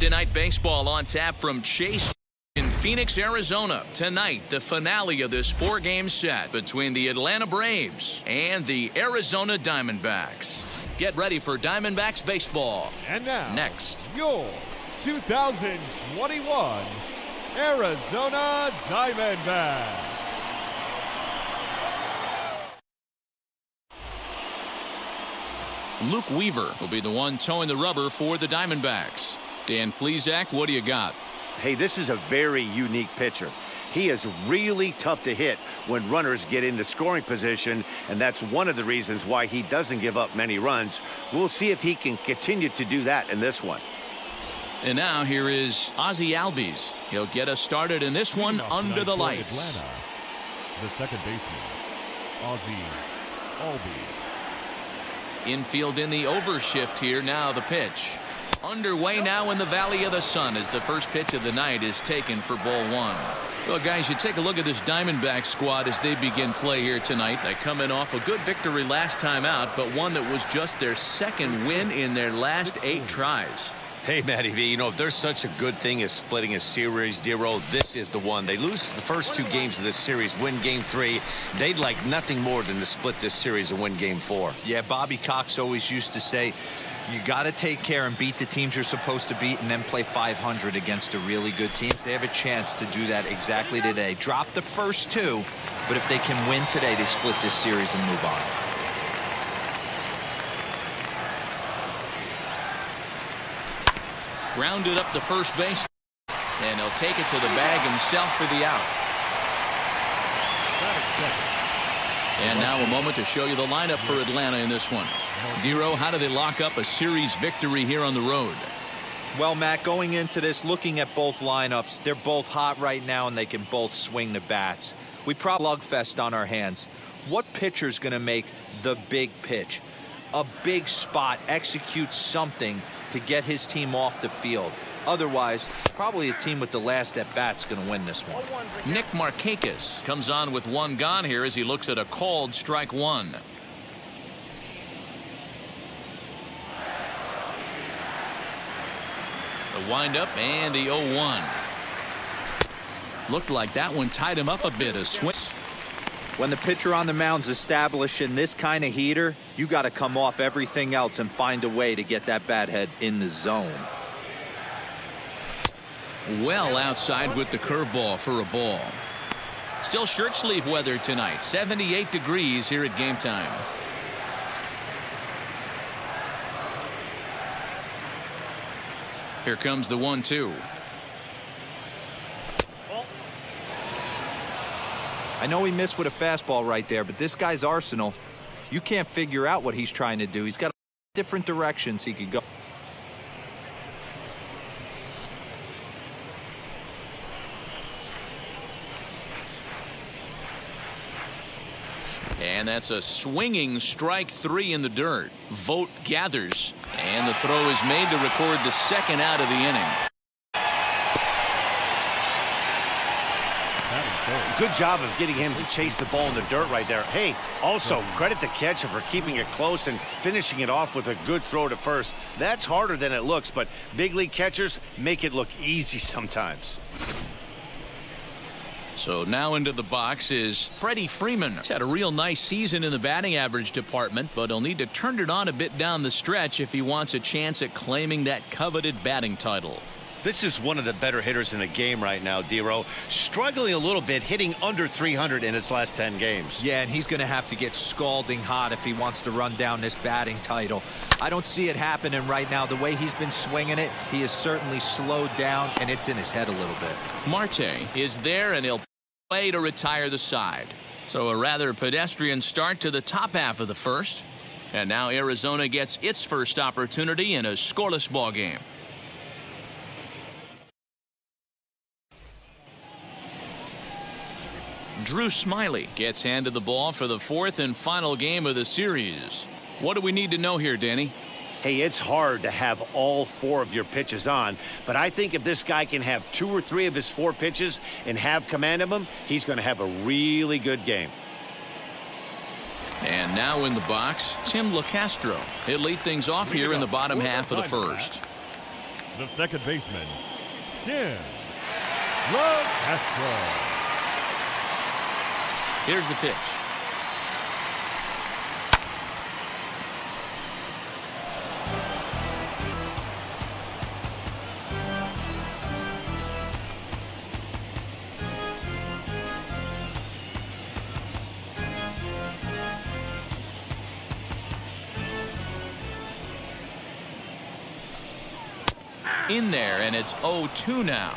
Thursday Night Baseball on tap from Chase in Phoenix, Arizona. Tonight, the finale of this four-game set between the Atlanta Braves and the Arizona Diamondbacks. Get ready for Diamondbacks baseball. And now, next, your 2021 Arizona Diamondbacks. Luke Weaver will be the one towing the rubber for the Diamondbacks. Dan Plesac, what do you got? Hey, this is a very unique pitcher. He is really tough to hit when runners get into scoring position, and that's one of the reasons why he doesn't give up many runs. We'll see if he can continue to do that in this one. And now here is Ozzie Albies. He'll get us started in this one under the lights. Atlanta, the second baseman, Ozzie Albies. Infield in the overshift here. Now the pitch. Underway now in the Valley of the Sun as the first pitch of the night is taken for ball one. Well, guys, you take a look at this Diamondback squad as they begin play here tonight. They're coming off a good victory last time out, but one that was just their second win in their last 8 tries. Hey, Matty V, you know, if there's such a good thing as splitting a series, Dero, this is the one. They lose the first 2 games of this series, win game 3. They'd like nothing more than to split this series and win game 4. Yeah, Bobby Cox always used to say, you got to take care and beat the teams you're supposed to beat and then play 500 against the really good teams. They have a chance to do that exactly today. Drop the first 2, but if they can win today, they split this series and move on. Grounded up the first base, and he'll take it to the bag himself for the out. And now a moment to show you the lineup for Atlanta in this one. Dero, how do they lock up a series victory here on the road? Well, Matt, going into this, looking at both lineups, they're both hot right now, and they can both swing the bats. We probably slugfest on our hands. What pitcher's going to make the big pitch? A big spot, execute something to get his team off the field. Otherwise, probably a team with the last at bat's going to win this one. Nick Markakis comes on with 1 gone here as he looks at a called strike 1. The windup and the 0-1. Looked like that one tied him up a bit. A swing. When the pitcher on the mound's establishing this kind of heater, you got to come off everything else and find a way to get that bat head in the zone. Well outside with the curveball for a ball. Still shirt sleeve weather tonight. 78 degrees here at game time. Here comes the 1-2. I know he missed with a fastball right there, but this guy's arsenal, you can't figure out what he's trying to do. He's got different directions he could go. And that's a swinging strike 3 in the dirt. Vogt gathers, and the throw is made to record the second out of the inning. Good job of getting him to chase the ball in the dirt right there. Hey, also credit the catcher for keeping it close and finishing it off with a good throw to first. That's harder than it looks, but big league catchers make it look easy sometimes. So now into the box is Freddie Freeman. He's had a real nice season in the batting average department, but he'll need to turn it on a bit down the stretch if he wants a chance at claiming that coveted batting title. This is one of the better hitters in the game right now, Dero. Struggling a little bit, hitting under 300 in his last 10 games. Yeah, and he's going to have to get scalding hot if he wants to run down this batting title. I don't see it happening right now. The way he's been swinging it, he has certainly slowed down, and it's in his head a little bit. Marte is there, and he'll play to retire the side. So a rather pedestrian start to the top half of the first. And now Arizona gets its first opportunity in a scoreless ball game. Drew Smiley gets handed the ball for the 4th and final game of the series. What do we need to know here, Danny? Hey, it's hard to have all 4 of your pitches on, but I think if this guy can have 2 or 3 of his 4 pitches and have command of them, he's going to have a really good game. And now in the box, Tim LeCastro. He'll lead things off here in the bottom half of the first. The second baseman, Tim LaCastro. Here's the pitch. In there, and it's 0-2 now.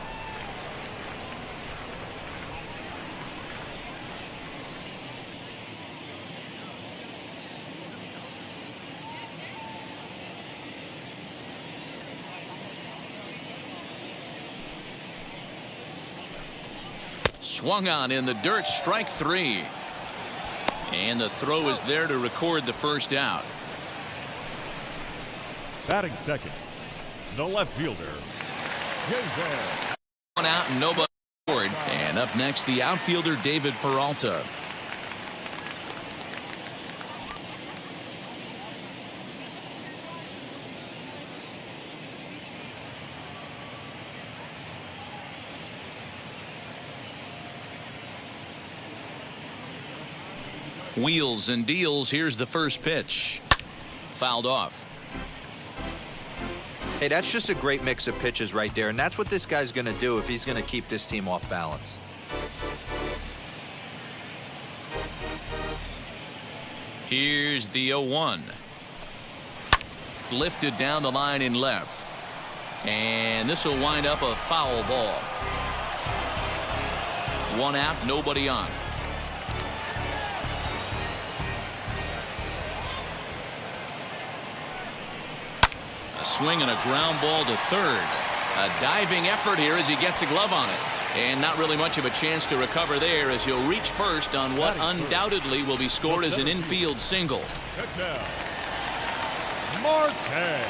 Swung on in the dirt, strike 3. And the throw is there to record the first out. Batting second, the left fielder, David. One out and nobody scored. And up next, the outfielder David Peralta. Wheels and deals. Here's the first pitch. Fouled off. Hey, that's just a great mix of pitches right there, and that's what this guy's going to do if he's going to keep this team off balance. Here's the 0-1. Lifted down the line in left. And this will wind up a foul ball. One out, nobody on. A swing and a ground ball to third. A diving effort here as he gets a glove on it. And not really much of a chance to recover there as he'll reach first on what undoubtedly will be scored as an infield single. Marte.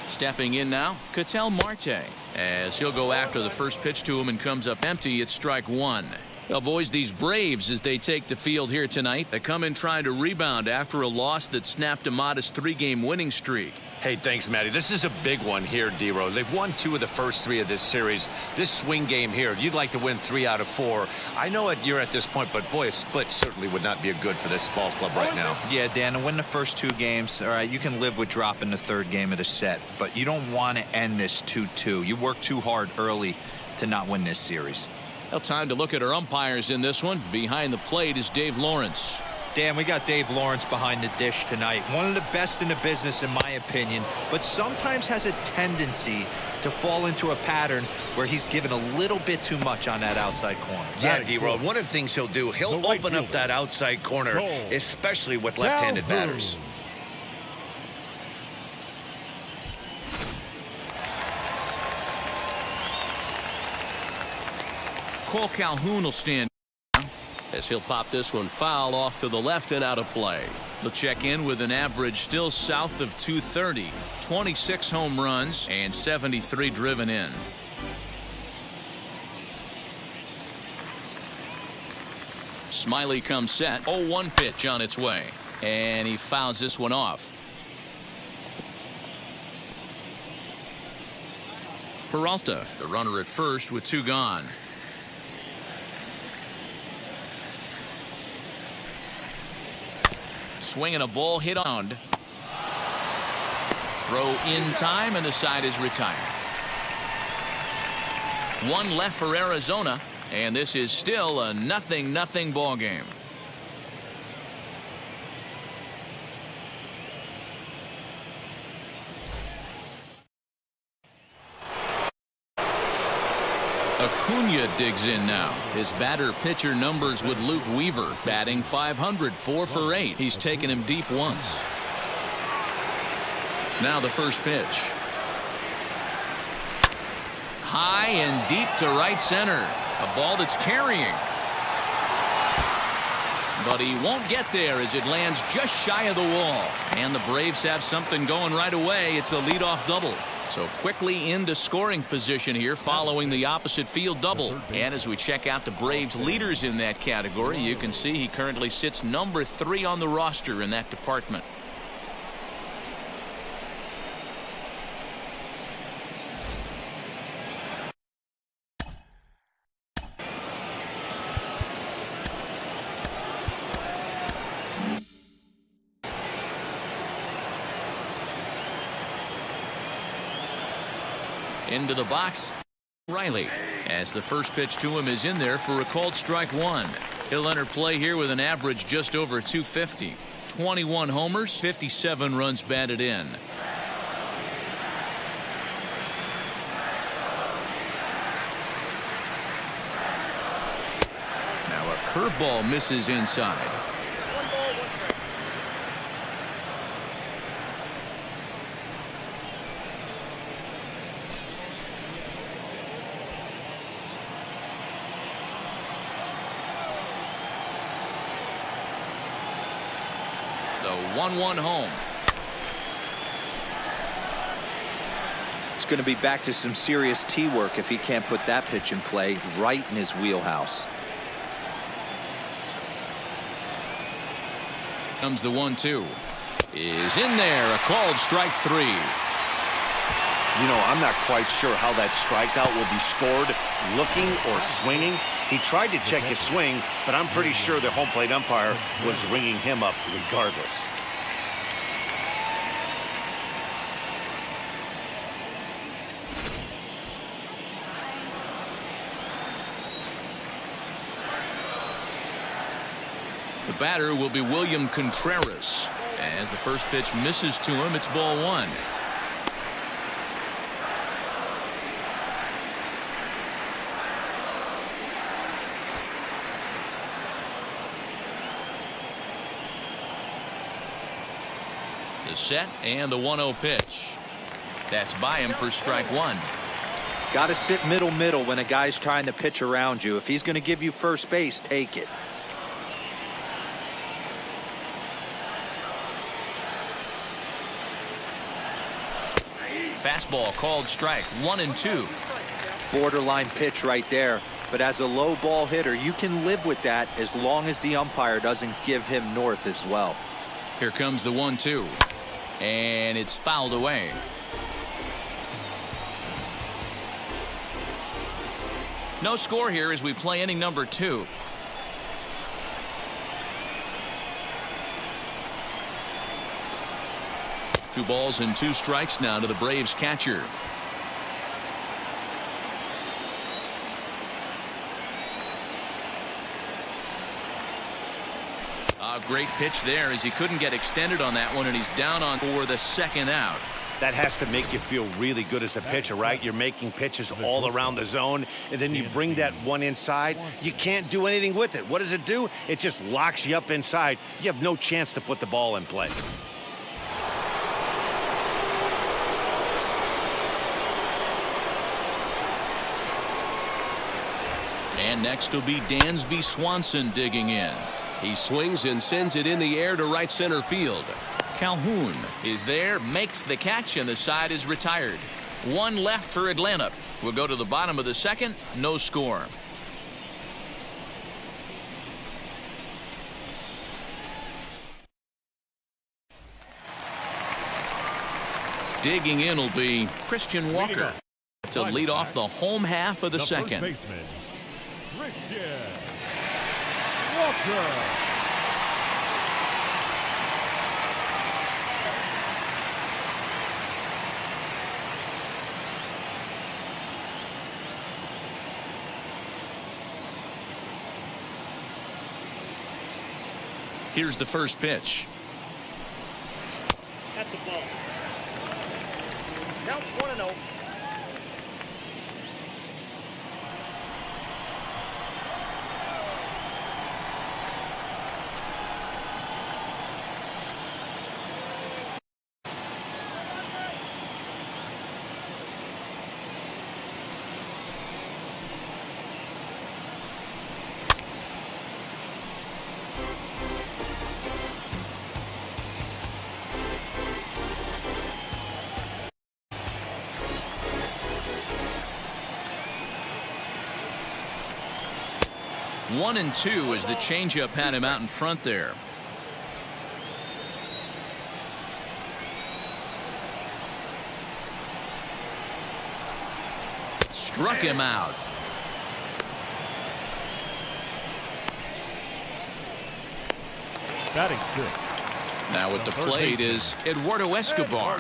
Stepping in now, Ketel Marte, as he'll go after the first pitch to him and comes up empty. It's strike 1. Well, boys, these Braves, as they take the field here tonight, they come in trying to rebound after a loss that snapped a modest 3-game winning streak. Hey, thanks, Matty. This is a big one here, D-Row. They've won 2 of the first 3 of this series. This swing game here, you'd like to win 3 out of 4. I know you're at this point, but boy, a split certainly would not be a good for this ball club right now. Yeah, Dan, to win the first 2 games, all right, you can live with dropping the 3rd game of the set, but you don't want to end this 2-2. You work too hard early to not win this series. Well, time to look at our umpires in this one. Behind the plate is Dave Lawrence. Dan, we got Dave Lawrence behind the dish tonight. One of the best in the business, in my opinion, but sometimes has a tendency to fall into a pattern where he's given a little bit too much on that outside corner. Yeah, D-Road, one of the things he'll do, he'll open up that outside corner, especially with left-handed batters. Cole Calhoun will stand as he'll pop this one foul off to the left and out of play. He'll check in with an average still south of 230, 26 home runs and 73 driven in. Smiley comes set. 0-1 pitch on its way, and he fouls this one off. Peralta, the runner at first with 2 gone. Swinging a ball hit on. Throw in time, and the side is retired. 1 left for Arizona, and this is still a 0-0 ball game. Acuna digs in now. His batter-pitcher numbers with Luke Weaver, batting .500, 4 for 8. He's taken him deep once. Now the first pitch. High and deep to right center. A ball that's carrying. But he won't get there as it lands just shy of the wall. And the Braves have something going right away. It's a leadoff double. So quickly into scoring position here following the opposite field double. And as we check out the Braves leaders in that category, you can see he currently sits number 3 on the roster in that department. Into the box, Riley, as the first pitch to him is in there for a called strike 1. He'll enter play here with an average just over 250. 21 homers, 57 runs batted in. Now a curveball misses inside. The 1-1 home. It's going to be back to some serious tee work if he can't put that pitch in play right in his wheelhouse. Comes the 1-2. Is in there. A called strike 3. You know, I'm not quite sure how that strikeout will be scored, looking or swinging. He tried to check his swing, but I'm pretty sure the home plate umpire was ringing him up regardless. The batter will be William Contreras. As the first pitch misses to him, it's ball 1. The set and the 1-0 pitch. That's by him for strike 1. Got to sit middle when a guy's trying to pitch around you. If he's going to give you first base, take it. Fastball called strike 1 and 2. Borderline pitch right there. But as a low ball hitter, you can live with that as long as the umpire doesn't give him north as well. Here comes the 1-2. And it's fouled away. No score here as we play inning number 2. Two balls and 2 strikes now to the Braves catcher. A great pitch there as he couldn't get extended on that one, and he's down on for the second out. That has to make you feel really good as a pitcher, right? You're making pitches all around the zone, and then you bring that one inside. You can't do anything with it. What does it do? It just locks you up inside. You have no chance to put the ball in play. And next will be Dansby Swanson digging in. He swings and sends it in the air to right center field. Calhoun is there, makes the catch, and the side is retired. 1 left for Atlanta. We'll go to the bottom of the second. No score. Digging in will be Christian Walker to lead off the home half of the second. First baseman, Christian Walker. Here's the first pitch. That's a ball. Counts 1-0. 1-2 as the changeup had him out in front there. Struck him out. Batting 6. Now at the plate is Eduardo Escobar.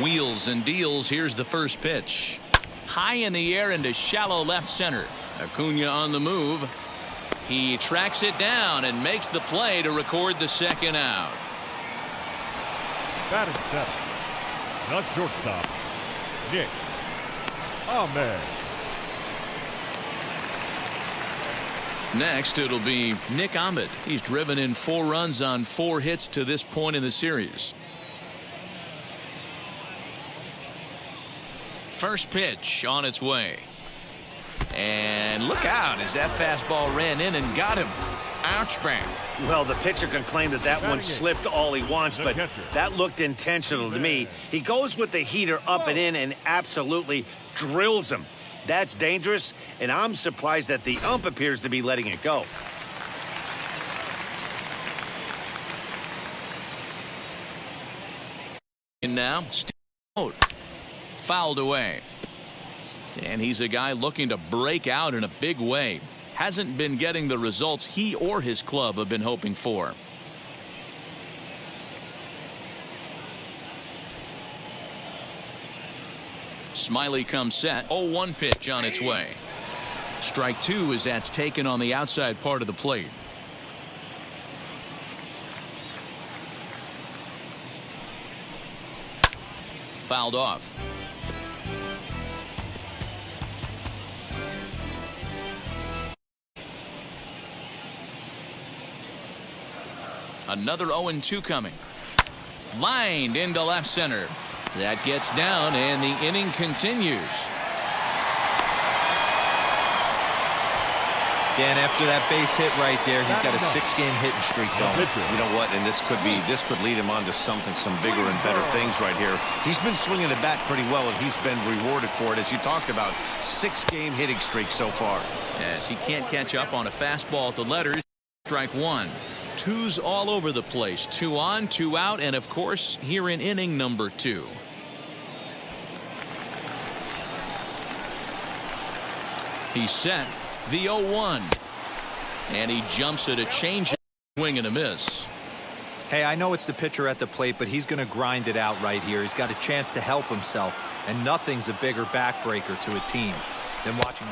Wheels and deals. Here's the first pitch. High in the air into shallow left center. Acuna on the move. He tracks it down and makes the play to record the second out. Batting 7. Not shortstop. Nick Ahmed. Next, it'll be Nick Ahmed. He's driven in 4 runs on 4 hits to this point in the series. First pitch on its way. And look out as that fastball ran in and got him. Ouch, bang. Well, the pitcher can claim that one slipped all he wants, but that looked intentional to me. He goes with the heater up and in and absolutely drills him. That's dangerous, and I'm surprised that the ump appears to be letting it go. And now, fouled away. And he's a guy looking to break out in a big way. Hasn't been getting the results he or his club have been hoping for. Smiley comes set. 0-1 pitch on its way. Strike 2 as that's taken on the outside part of the plate. Fouled off. Another 0-2 coming. Lined into left center. That gets down and the inning continues. Dan, after that base hit right there, he's got a 6-game hitting streak going. You know what? And this could lead him on to some bigger and better things right here. He's been swinging the bat pretty well, and he's been rewarded for it, as you talked about. 6-game hitting streak so far. As he can't catch up on a fastball at the letters. Strike 1. 2's all over the place. 2 on, 2 out, and of course here in inning number 2. He's set. The 0-1. And he jumps at a change, swing and a miss. Hey, I know it's the pitcher at the plate, but he's going to grind it out right here. He's got a chance to help himself, and nothing's a bigger backbreaker to a team than watching.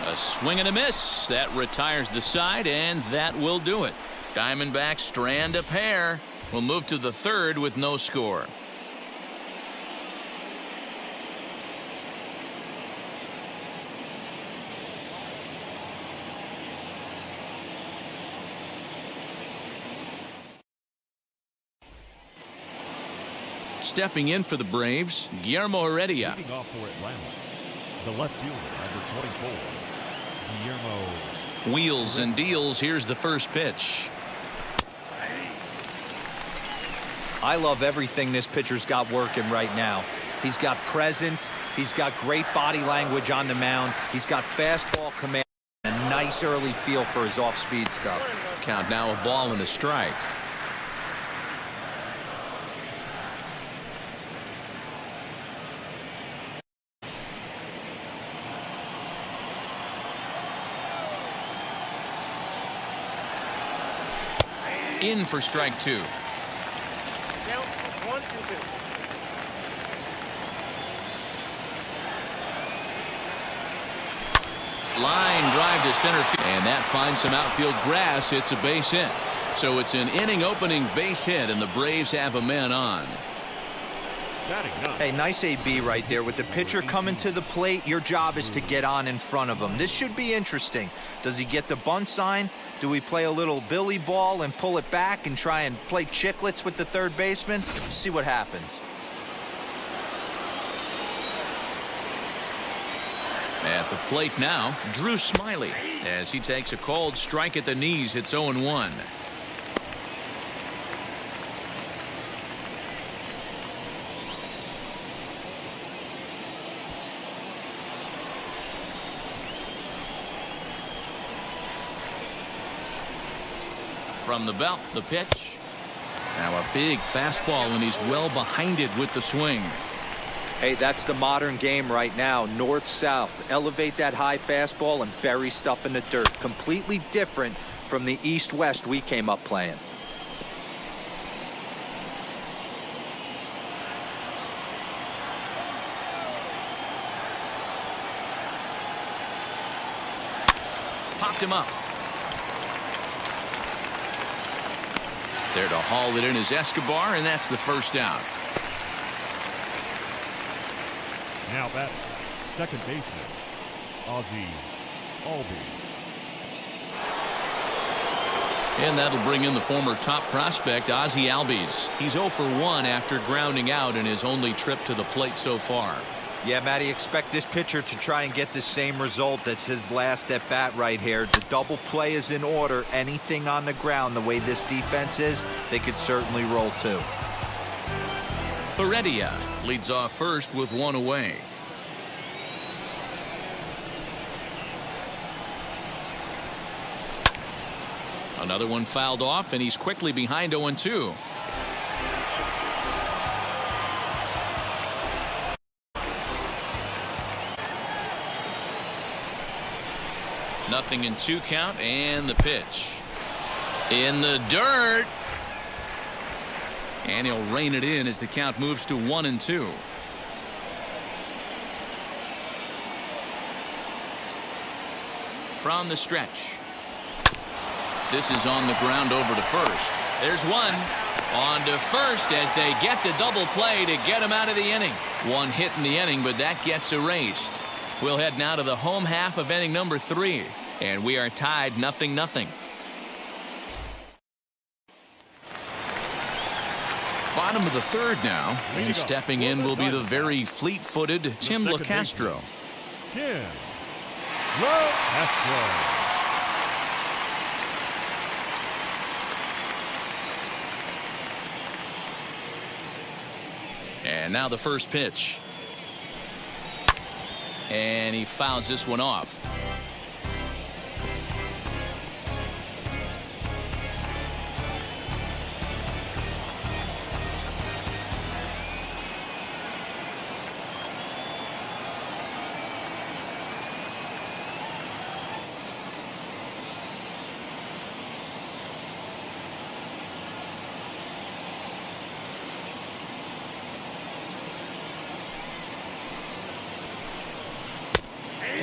A swing and a miss. That retires the side, and that will do it. Diamondbacks strand a pair. We'll move to the 3rd with no score. Stepping in for the Braves, Guillermo Heredia. Leading off for Atlanta, the left fielder, number 24, Guillermo. Wheels and deals. Here's the first pitch. I love everything this pitcher's got working right now. He's got presence. He's got great body language on the mound. He's got fastball command and a nice early feel for his off-speed stuff. Count now, a ball and a strike. In for strike 2. Line drive to center field, and that finds some outfield grass. It's a base hit. So it's an inning opening base hit, and the Braves have a man on. Hey, nice AB right there. With the pitcher coming to the plate, your job is to get on in front of him. This should be interesting. Does he get the bunt sign? Do we play a little billy ball and pull it back and try and play chicklets with the third baseman? See what happens. At the plate now, Drew Smiley, as he takes a cold strike at the knees. It's 0-1. From the belt, the pitch. Now a big fastball, and he's well behind it with the swing. Hey, that's the modern game right now. North-south. Elevate that high fastball and bury stuff in the dirt. Completely different from the east-west we came up playing. Popped him up. There to haul it in is Escobar, and that's the first out. Now batting, second baseman, a.k.a. And that'll bring in the former top prospect, Ozzie Albies. He's 0 for 1 after grounding out in his only trip to the plate so far. Yeah, Matty, expect this pitcher to try and get the same result. That's his last at bat right here. The double play is in order. Anything on the ground, the way this defense is, they could certainly roll too. Heredia leads off first with 1 away. Another one fouled off, and he's quickly behind 0-2. Nothing in 2 count, and the pitch. In the dirt. And he'll rein it in as the count moves to 1-2. From the stretch. This is on the ground over to first. There's one. On to first as they get the double play to get him out of the inning. 1 hit in the inning, but that gets erased. We'll head now to the home half of inning number 3. And we are tied 0-0. Bottom of the 3rd now. And stepping in will be the very fleet-footed Tim LaCastro. Tim LaCastro. And now the first pitch. And he fouls this one off.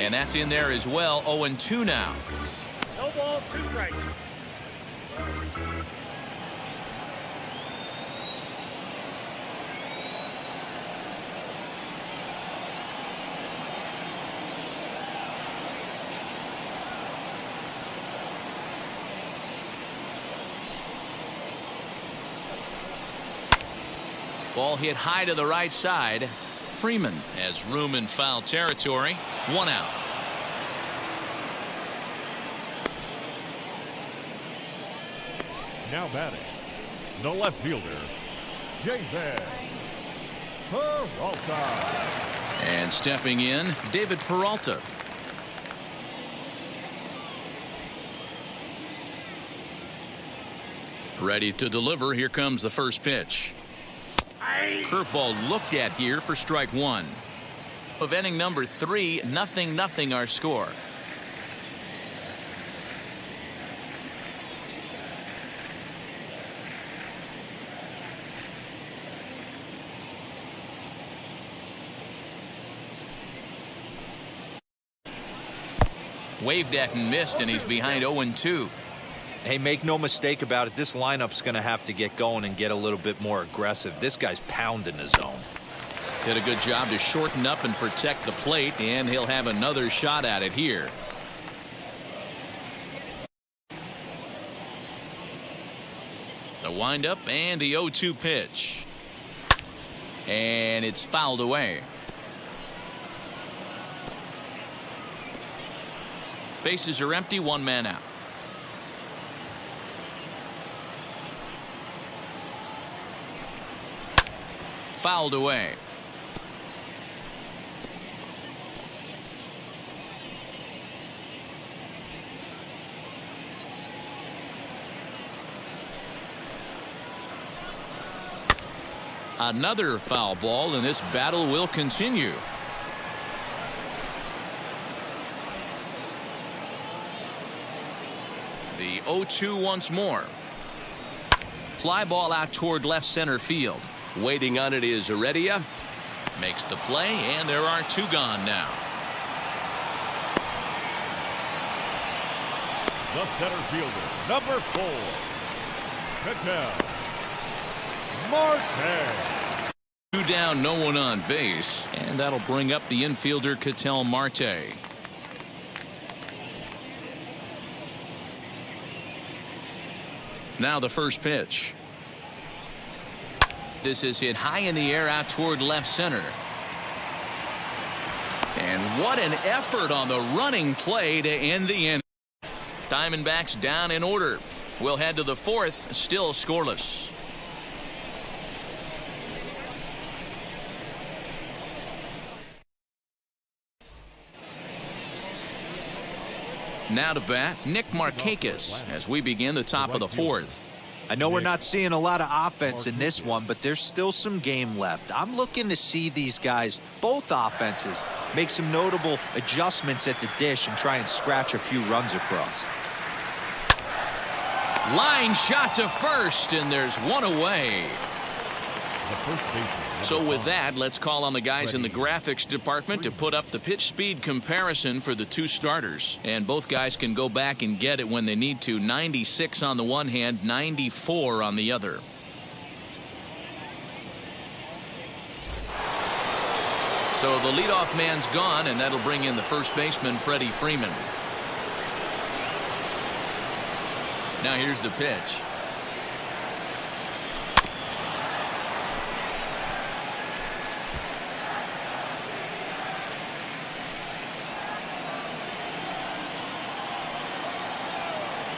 And that's in there as well. 0-2 now. No ball, 2 strikes. Ball hit high to the right side. Freeman has room in foul territory. 1 out. Now batting, the left fielder, David Peralta. And stepping in, David Peralta. Ready to deliver. Here comes the first pitch. Curveball looked at here for strike 1. Of inning number 3, 0-0 our score. Waved at and missed, and he's behind 0-2. Hey, make no mistake about it. This lineup's going to have to get going and get a little bit more aggressive. This guy's pounding the zone. Did a good job to shorten up and protect the plate, and he'll have another shot at it here. The windup and the 0-2 pitch. And it's fouled away. Bases are empty, 1 man out. Fouled away. Another foul ball, and this battle will continue. The 0-2 once more. Fly ball out toward left center field. Waiting on it is Heredia. Makes the play, and there are two gone now. The center fielder, number 4, Ketel Marte. 2 down, no one on base, and that'll bring up the infielder Ketel Marte. Now the first pitch. This is hit high in the air out toward left center. And what an effort on the running play to end the inning. Diamondbacks down in order. We'll head to the 4th, still scoreless. Now to bat, Nick Markakis as we begin the top of the 4th. I know we're not seeing a lot of offense in this one, but there's still some game left. I'm looking to see these guys, both offenses, make some notable adjustments at the dish and try and scratch a few runs across. Line shot to first, and there's one away. So with that, let's call on the guys in the graphics department to put up the pitch speed comparison for the two starters. And both guys can go back and get it when they need to. 96 on the one hand, 94 on the other. So the leadoff man's gone, and that'll bring in the first baseman, Freddie Freeman. Now here's the pitch.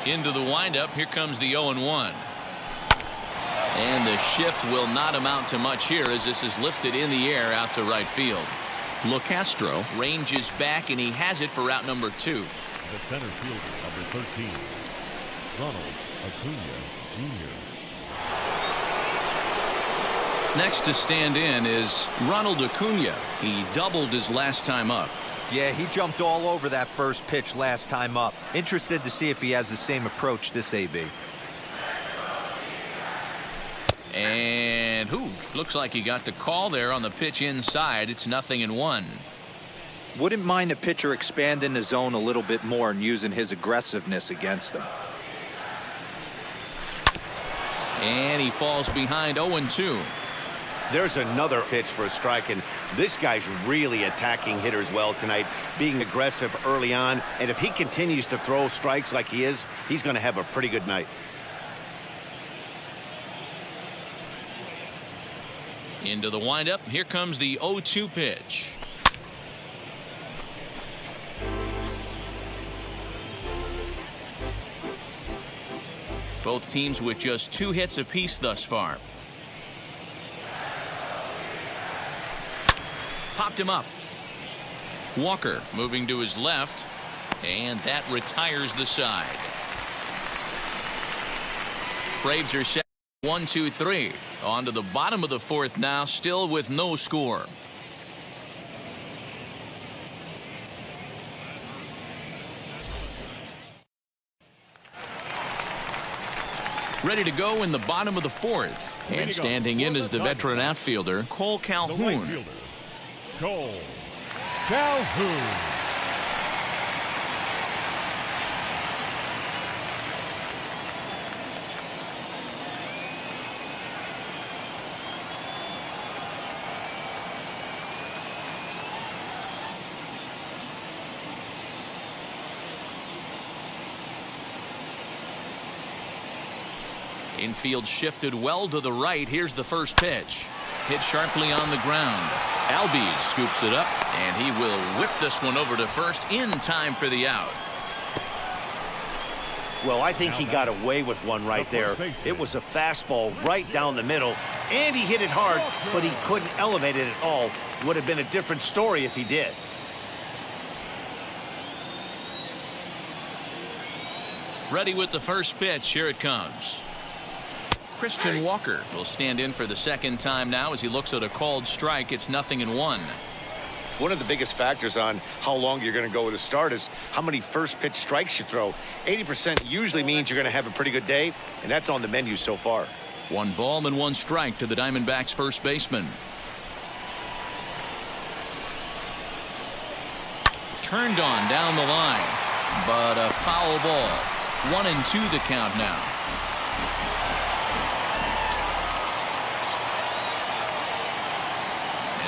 Into the windup. Here comes the 0-1. And the shift will not amount to much here as this is lifted in the air out to right field. LoCastro ranges back, and he has it for route number 2. The center fielder, number 13, Ronald Acuna Jr. Next to stand in is Ronald Acuna. He doubled his last time up. Yeah, he jumped all over that first pitch last time up. Interested to see if he has the same approach this AB. And looks like he got the call there on the pitch inside. It's 0-1. Wouldn't mind the pitcher expanding the zone a little bit more and using his aggressiveness against him. And he falls behind 0-2. There's another pitch for a strike, and this guy's really attacking hitters well tonight, being aggressive early on. And if he continues to throw strikes like he is, he's going to have a pretty good night. Into the windup. Here comes the 0-2 pitch. Both teams with just 2 hits apiece thus far. Popped him up. Walker moving to his left, and that retires the side. Braves are set 1-2-3. On to the bottom of the 4th now, still with no score. Ready to go in the bottom of the 4th. And standing in is the veteran outfielder, Cole Calhoun. Cole Calhoun. Infield shifted well to the right. Here's the first pitch. Hit sharply on the ground. Albies scoops it up, and he will whip this one over to first in time for the out. Well, I think he got away with one right there. It was a fastball right down the middle, and he hit it hard, but he couldn't elevate it at all. Would have been a different story if he did. Ready with the first pitch. Here it comes. Christian Walker will stand in for the second time now as he looks at a called strike. It's 0-1. One of the biggest factors on how long you're going to go with a start is how many first pitch strikes you throw. 80% usually means you're going to have a pretty good day, and that's on the menu so far. 1 ball and 1 strike to the Diamondbacks first baseman. Turned on down the line, but a foul ball. 1-2 the count now.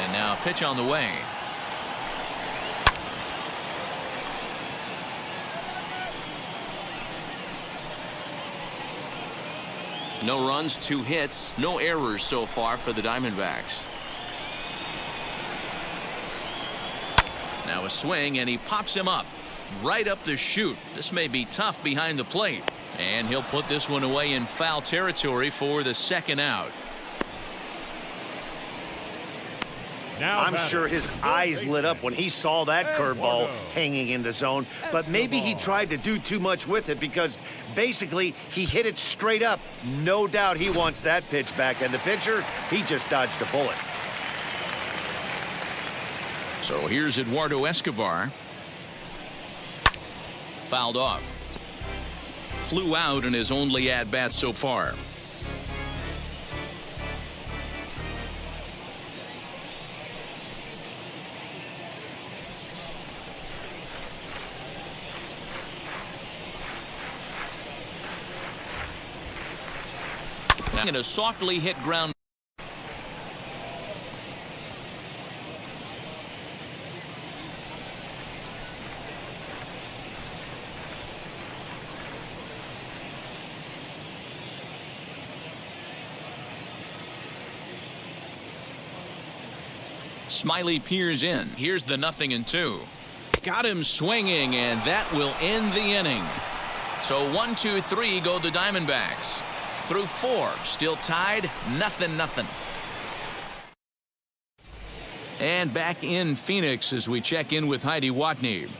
And now pitch on the way. No runs, 2 hits, no errors so far for the Diamondbacks. Now a swing, and he pops him up right up the chute. This may be tough behind the plate, and he'll put this one away in foul territory for the second out. I'm sure his eyes lit up when he saw that curveball hanging in the zone, but maybe he tried to do too much with it because basically he hit it straight up. No doubt he wants that pitch back, and the pitcher, he just dodged a bullet. So here's Eduardo Escobar. Fouled off. Flew out in his only at-bat so far. And a softly hit ground. Smiley peers in. Here's the 0-2. Got him swinging, and that will end the inning. So 1-2-3 go the Diamondbacks. Through 4, still tied, 0-0. And back in Phoenix as we check in with Heidi Watney.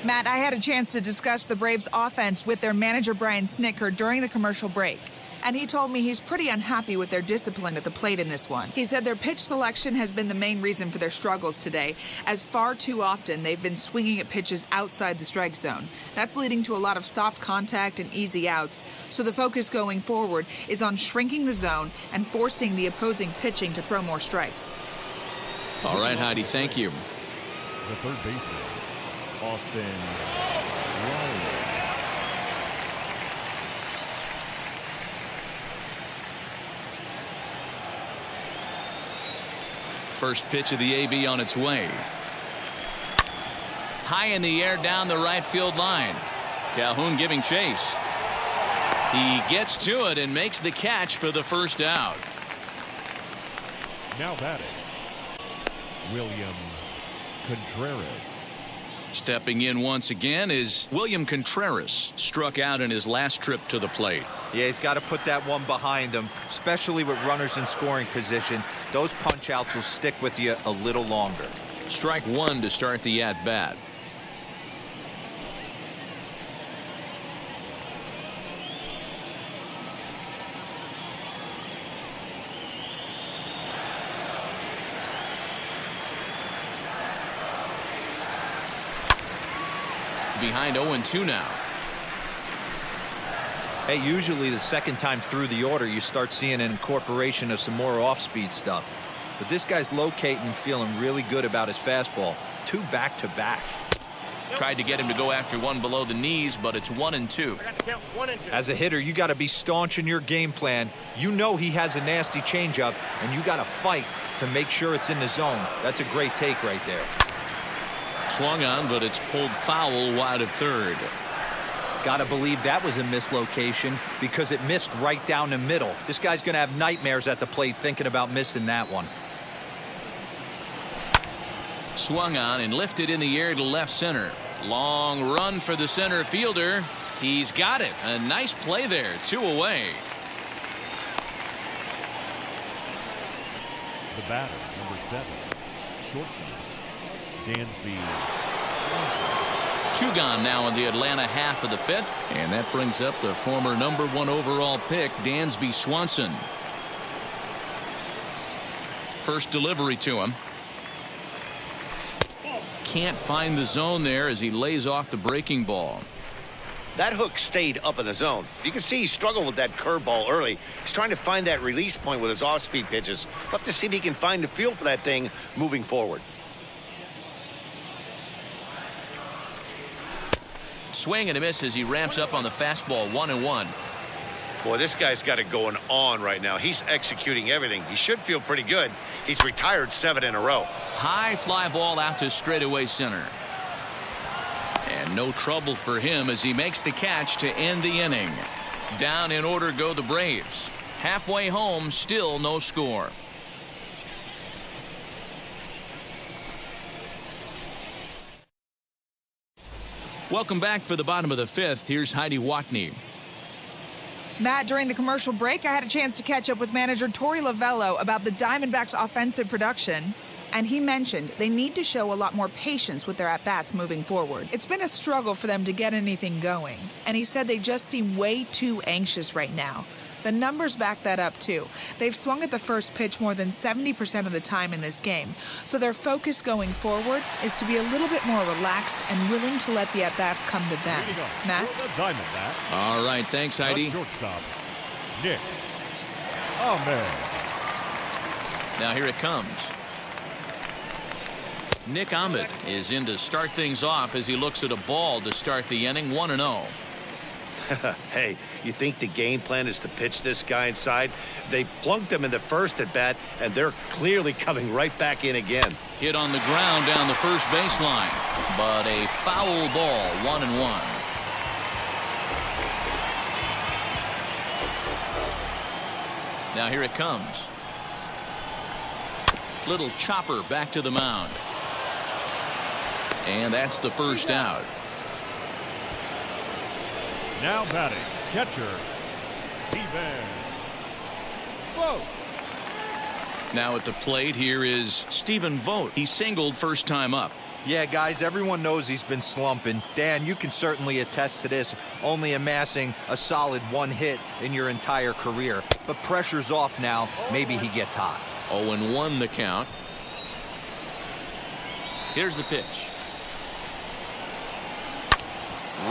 Matt, I had a chance to discuss the Braves offense with their manager Brian Snitker during the commercial break. And he told me he's pretty unhappy with their discipline at the plate in this one. He said their pitch selection has been the main reason for their struggles today, as far too often they've been swinging at pitches outside the strike zone. That's leading to a lot of soft contact and easy outs. So the focus going forward is on shrinking the zone and forcing the opposing pitching to throw more strikes. All right, Heidi, thank you. The third baseman, Austin Riley. First pitch of the AB on its way. High in the air down the right field line. Calhoun giving chase. He gets to it and makes the catch for the first out. Now batting, William Contreras. Stepping in once again is William Contreras. Struck out in his last trip to the plate. Yeah, he's got to put that one behind him, especially with runners in scoring position. Those punch outs will stick with you a little longer. Strike 1 to start the at-bat. Behind 0-2 now. Hey, usually the second time through the order you start seeing an incorporation of some more off-speed stuff. But this guy's locating, feeling really good about his fastball. 2 back-to-back. Tried to get him to go after one below the knees, but it's 1-2. As a hitter, you got to be staunch in your game plan. You know he has a nasty changeup, and you got to fight to make sure it's in the zone. That's a great take right there. Swung on, but it's pulled foul wide of third. Got to believe that was a mislocation because it missed right down the middle. This guy's going to have nightmares at the plate thinking about missing that one. Swung on and lifted in the air to left center. Long run for the center fielder. He's got it. A nice play there. 2 away. The batter, number 7, shortstop, Dansby. Two gone now in the Atlanta half of the fifth. And that brings up the former #1 overall pick, Dansby Swanson. First delivery to him. Can't find the zone there as he lays off the breaking ball. That hook stayed up in the zone. You can see he struggled with that curveball early. He's trying to find that release point with his off-speed pitches. We'll have to see if he can find the feel for that thing moving forward. Swing and a miss as he ramps up on the fastball. 1-1. Boy, this guy's got it going on right now. He's executing everything. He should feel pretty good. He's retired 7 in a row. High fly ball out to straightaway center. And no trouble for him as he makes the catch to end the inning. Down in order go the Braves. Halfway home, still no score. Welcome back for the bottom of the fifth. Here's Heidi Watney. Matt, during the commercial break, I had a chance to catch up with manager Torey Lovello about the Diamondbacks' offensive production. And he mentioned they need to show a lot more patience with their at-bats moving forward. It's been a struggle for them to get anything going. And he said they just seem way too anxious right now. The numbers back that up, too. They've swung at the first pitch more than 70% of the time in this game. So their focus going forward is to be a little bit more relaxed and willing to let the at-bats come to them. Matt? All right, thanks, Heidi. Shortstop, Nick Ahmed. Now here it comes. Nick Ahmed is in to start things off as he looks at a ball to start the inning. 1-0. Hey, you think the game plan is to pitch this guy inside? They plunked him in the first at bat, and they're clearly coming right back in again. Hit on the ground down the first baseline, but a foul ball. 1-1. Now here it comes. Little chopper back to the mound. And that's the first out. Now batting, catcher, Steven Vogt. Now at the plate, here is Stephen Vogt. He singled first time up. Yeah, guys, everyone knows he's been slumping. Dan, you can certainly attest to this, only amassing a solid 1 hit in your entire career. But pressure's off now. Maybe he gets hot. 0-1 the count. Here's the pitch.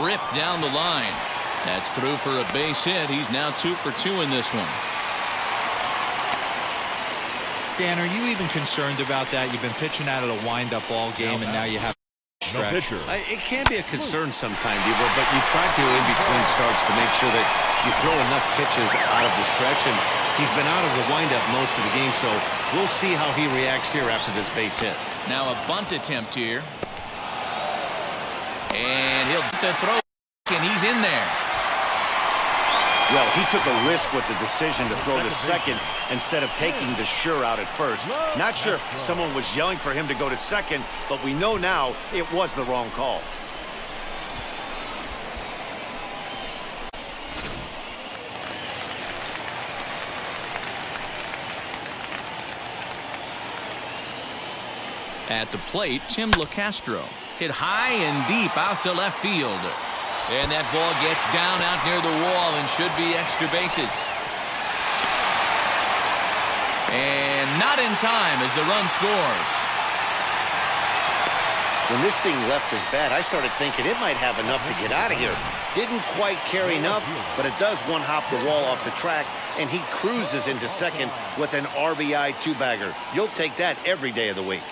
Ripped down the line. That's through for a base hit. He's now 2 for 2 in this one. Dan, are you even concerned about that? You've been pitching out of the wind-up ball game, and now you have a No stretch. pitcher. It can be a concern sometimes, but you try to in between starts to make sure that you throw enough pitches out of the stretch, and he's been out of the windup most of the game, so we'll see how he reacts here after this base hit. Now a bunt attempt here. And he'll get the throw, and he's in there. Well, he took a risk with the decision to throw to second instead of taking the sure out at first. Not sure if someone was yelling for him to go to second, but we know now it was the wrong call. At the plate, Tim LeCastro hit high and deep out to left field. And that ball gets down out near the wall and should be extra bases. And not in time as the run scores. When this thing left his bat, I started thinking it might have enough to get out of here. Didn't quite carry enough, but it does one-hop the wall off the track, and he cruises into second with an RBI two-bagger. You'll take that every day of the week.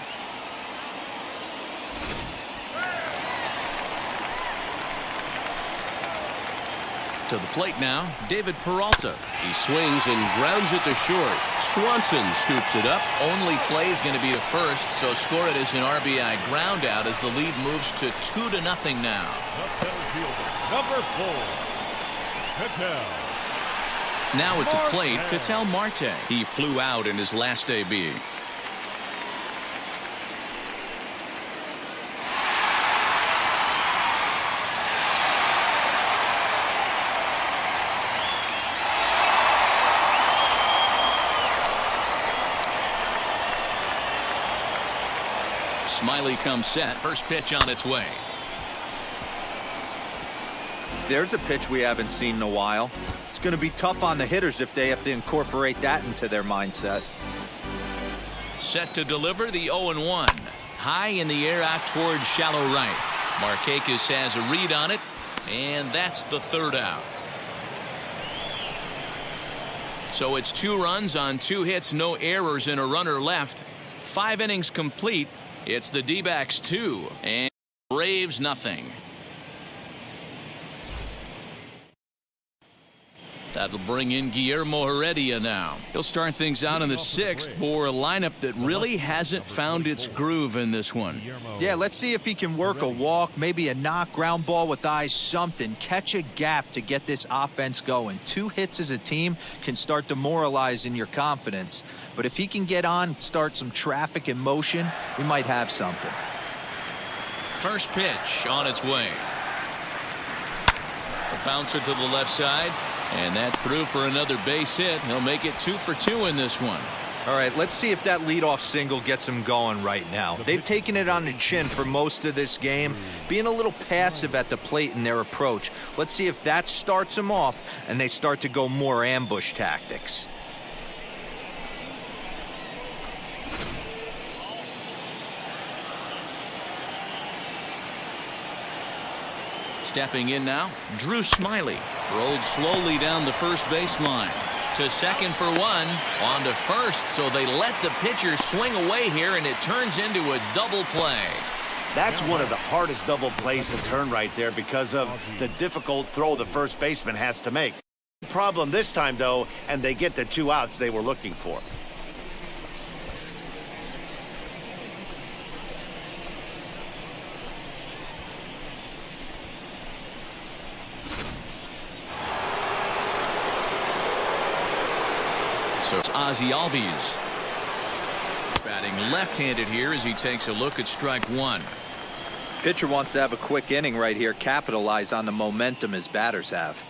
To the plate now, David Peralta. He swings and grounds it to short. Swanson scoops it up. Only play is going to be to first, so score it as an RBI ground out as the lead moves to 2-0 now. The center fielder, number 4, Ketel. Now at the plate, Ketel Marte. He flew out in his last AB. Smiley comes set. First pitch on its way. there's a pitch we haven't seen in a while. It's going to be tough on the hitters if they have to incorporate that into their mindset. Set to deliver the 0-1. High in the air out towards shallow right. Markakis has a read on it, and that's the third out. So it's 2 runs on 2 hits, no errors, and a runner left. 5 innings complete. It's the D-backs 2 and Braves nothing. That'll bring in Guillermo Heredia now. He'll start things out in the 6th for a lineup that really hasn't found its groove in this one. Yeah, let's see if he can work a walk, maybe a knock, ground ball with eyes, something. Catch a gap to get this offense going. 2 hits as a team can start demoralizing your confidence. But if he can get on, start some traffic in motion, we might have something. First pitch on its way. A bouncer to the left side. And that's through for another base hit. He'll make it 2 for 2 in this one. All right, let's see if that leadoff single gets him going right now. They've taken it on the chin for most of this game, being a little passive at the plate in their approach. Let's see if that starts them off and they start to go more ambush tactics. Stepping in now, Drew Smiley. Rolled slowly down the first baseline. To second for 1. On to first, so they let the pitcher swing away here, and it turns into a double play. That's one of the hardest double plays to turn right there because of the difficult throw the first baseman has to make. Problem this time, though, and they get the 2 outs they were looking for. So it's Ozzie Albies batting left-handed here as he takes a look at strike 1. Pitcher wants to have a quick inning right here, capitalize on the momentum his batters have.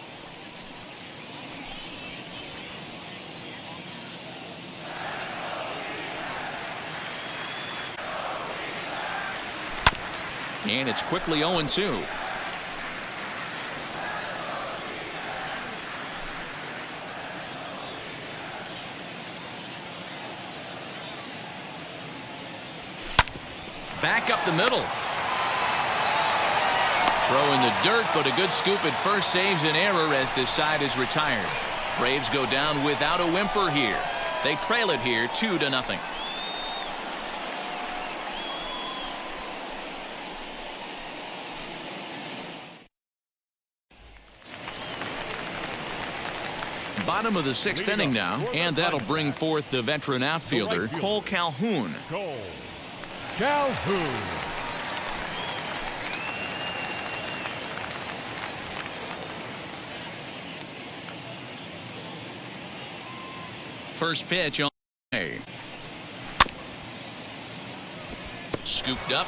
And it's quickly 0-2. Back up the middle. Throw in the dirt, but a good scoop at first saves an error as this side is retired. Braves go down without a whimper here. They trail it here 2-0. Bottom of the 6th inning now, and that'll bring forth the veteran outfielder, Cole Calhoun. Cole Calhoun. First pitch on the way. Scooped up.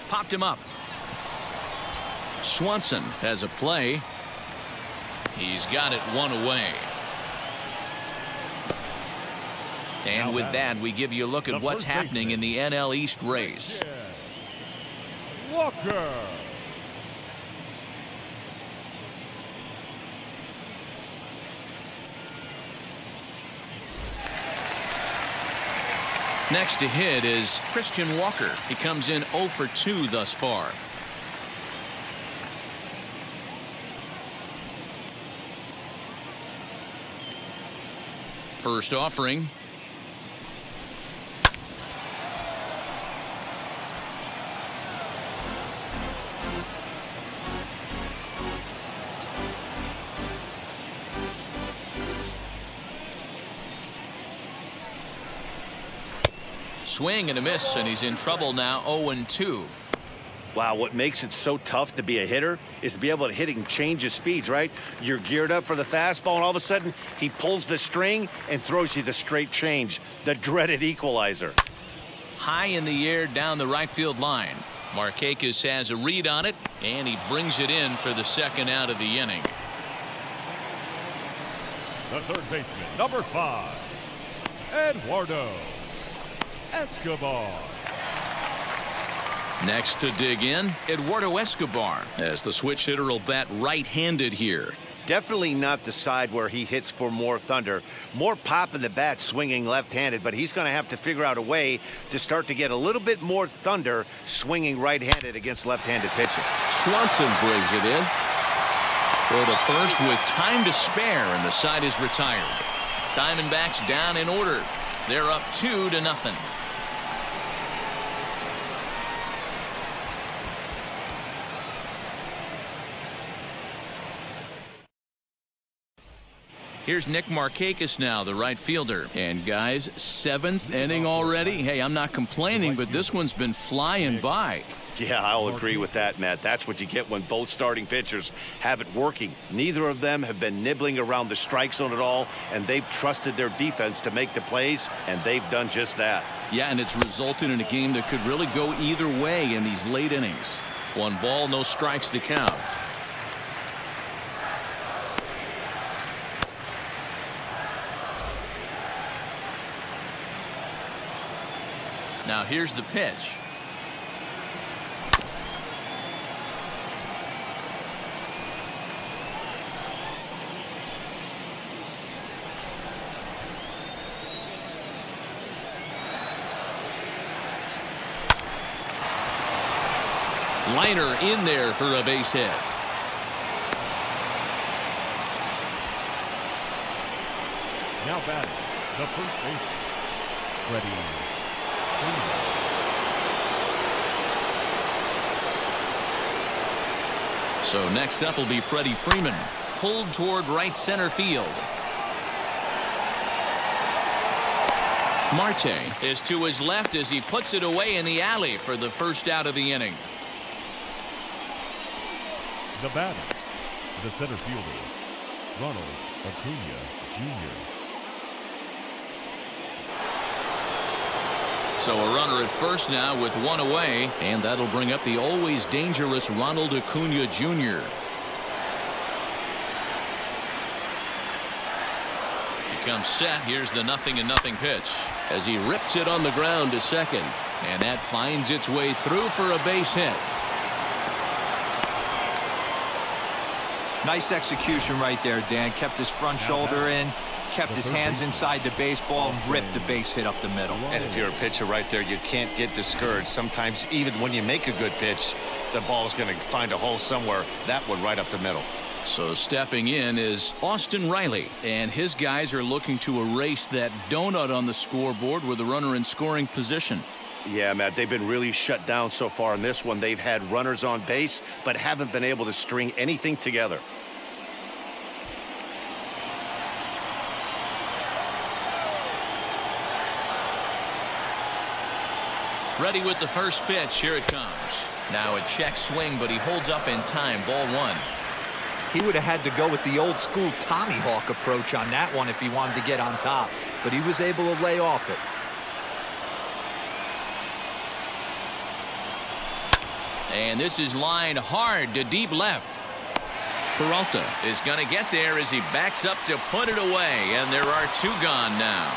Popped him up. Swanson has a play. He's got it 1 away. And with that, we give you a look at what's happening in the NL East race. Walker. Next to hit is Christian Walker. He comes in 0 for 2 thus far. First offering. Swing and a miss, and he's in trouble now. 0-2. Wow, what makes it so tough to be a hitter is to be able to hit and change his speeds, right? You're geared up for the fastball, and all of a sudden, he pulls the string and throws you the straight change, the dreaded equalizer. High in the air down the right field line. Markakis has a read on it, and he brings it in for the second out of the inning. The third baseman, number 5, Eduardo Escobar. Next to dig in, Eduardo Escobar, as the switch hitter will bat right-handed here. Definitely not the side where he hits for more thunder. More pop in the bat swinging left-handed, but he's going to have to figure out a way to start to get a little bit more thunder swinging right-handed against left-handed pitching. Swanson brings it in. Throw to first with time to spare, and the side is retired. Diamondbacks down in order. They're up 2-0. Here's Nick Markakis now, the right fielder. And guys, 7th inning already. Hey, I'm not complaining, but this one's been flying by. Yeah, I'll agree with that, Matt. That's what you get when both starting pitchers have it working. Neither of them have been nibbling around the strike zone at all, and they've trusted their defense to make the plays, and they've done just that. Yeah, and it's resulted in a game that could really go either way in these late innings. 1 ball, no strikes to count. Now here's the pitch. Liner in there for a base hit. Now batting, the first baseman, Freddie. So next up will be Freddie Freeman, pulled toward right center field. Marte is to his left as he puts it away in the alley for the first out of the inning. The batter, the center fielder, Ronald Acuna Jr. So a runner at first now with 1 away, and that'll bring up the always dangerous Ronald Acuna Jr. He comes set. Here's the 0-0 pitch as he rips it on the ground to second, and that finds its way through for a base hit. Nice execution right there, Dan. Kept his front shoulder in, kept his hands inside the baseball, and ripped a base hit up the middle. And if you're a pitcher right there, you can't get discouraged. Sometimes even when you make a good pitch, the ball's going to find a hole somewhere. That one right up the middle. So stepping in is Austin Riley, and his guys are looking to erase that donut on the scoreboard with a runner in scoring position. Yeah, Matt, they've been really shut down so far in this one. They've had runners on base, but haven't been able to string anything together. Ready with the first pitch. Here it comes. Now a check swing, but he holds up in time. Ball 1. He would have had to go with the old school Tommy Hawk approach on that one if he wanted to get on top, but he was able to lay off it. And this is lined hard to deep left. Peralta is going to get there as he backs up to put it away, and there are 2 gone now.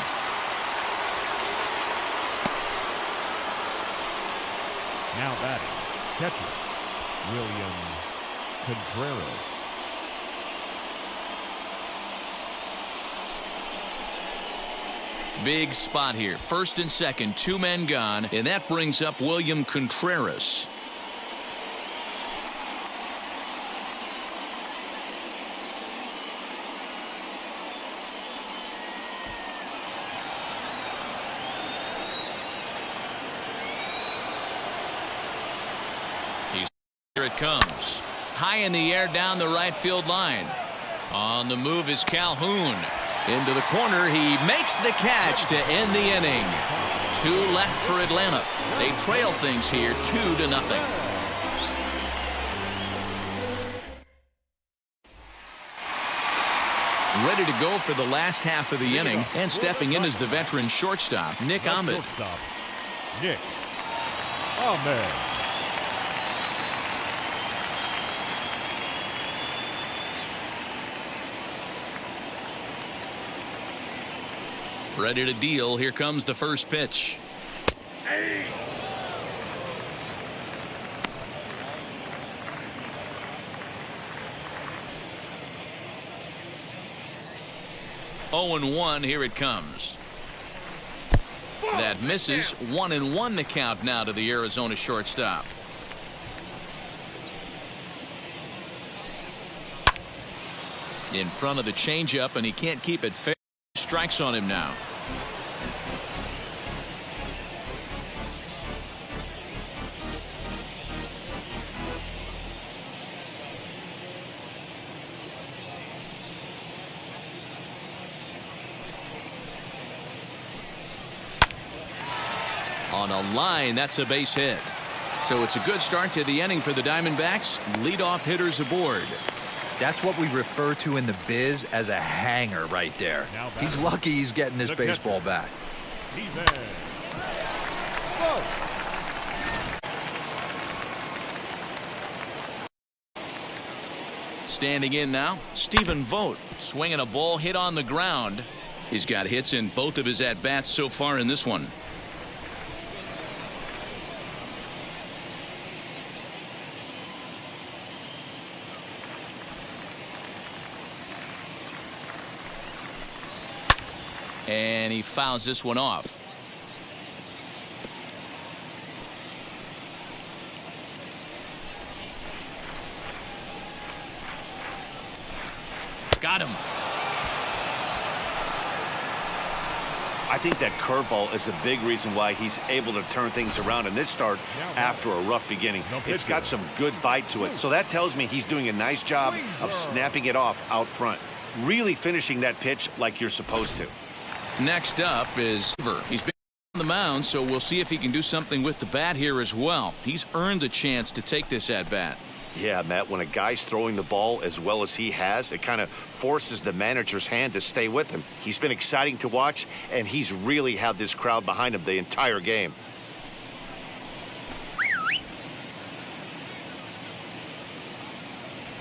Now batting, catcher, William Contreras. Big spot here. First and second, 2 men gone, and that brings up William Contreras. Here it comes. High in the air down the right field line. On the move is Calhoun. Into the corner. He makes the catch to end the inning. 2 left for Atlanta. They trail things here 2-0. Ready to go for the last half of the inning, and stepping in is the veteran shortstop, Nick Ahmed. Shortstop, Nick Ahmed. Ready to deal. Here comes the first pitch. Hey. 0-1. Here it comes. That misses. 1-1 the count now to the Arizona shortstop. In front of the changeup, and he can't keep it fair. Strikes on him now. On a line, that's a base hit. So it's a good start to the inning for the Diamondbacks. Leadoff hitters aboard. That's what we refer to in the biz as a hanger right there. He's lucky he's getting his baseball back. Standing in now, Stephen Vogt, swinging a ball hit on the ground. He's got hits in both of his at-bats so far in this one. And he fouls this one off. Got him. I think that curveball is a big reason why he's able to turn things around in this start after a rough beginning. It's got some good bite to it. So that tells me he's doing a nice job of snapping it off out front. Really finishing that pitch like you're supposed to. Next up is he's been on the mound, so we'll see if he can do something with the bat here as well. He's earned a chance to take this at bat. Yeah, Matt, when a guy's throwing the ball as well as he has, it kind of forces the manager's hand to stay with him. He's been exciting to watch, and he's really had this crowd behind him the entire game.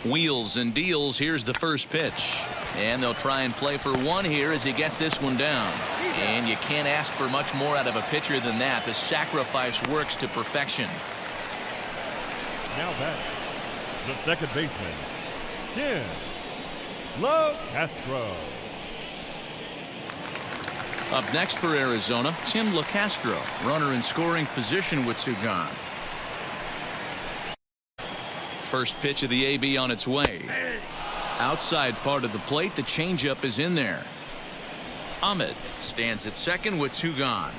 Wheels and deals. Here's the first pitch. And they'll try and play for one here as he gets this one down. And you can't ask for much more out of a pitcher than that. The sacrifice works to perfection. Now back, the second baseman, Tim LeCastro. Up next for Arizona, Tim LeCastro, runner in scoring position with two gone. First pitch of the AB on its way. Outside part of the plate, the changeup is in there. Ahmed stands at second with two gone.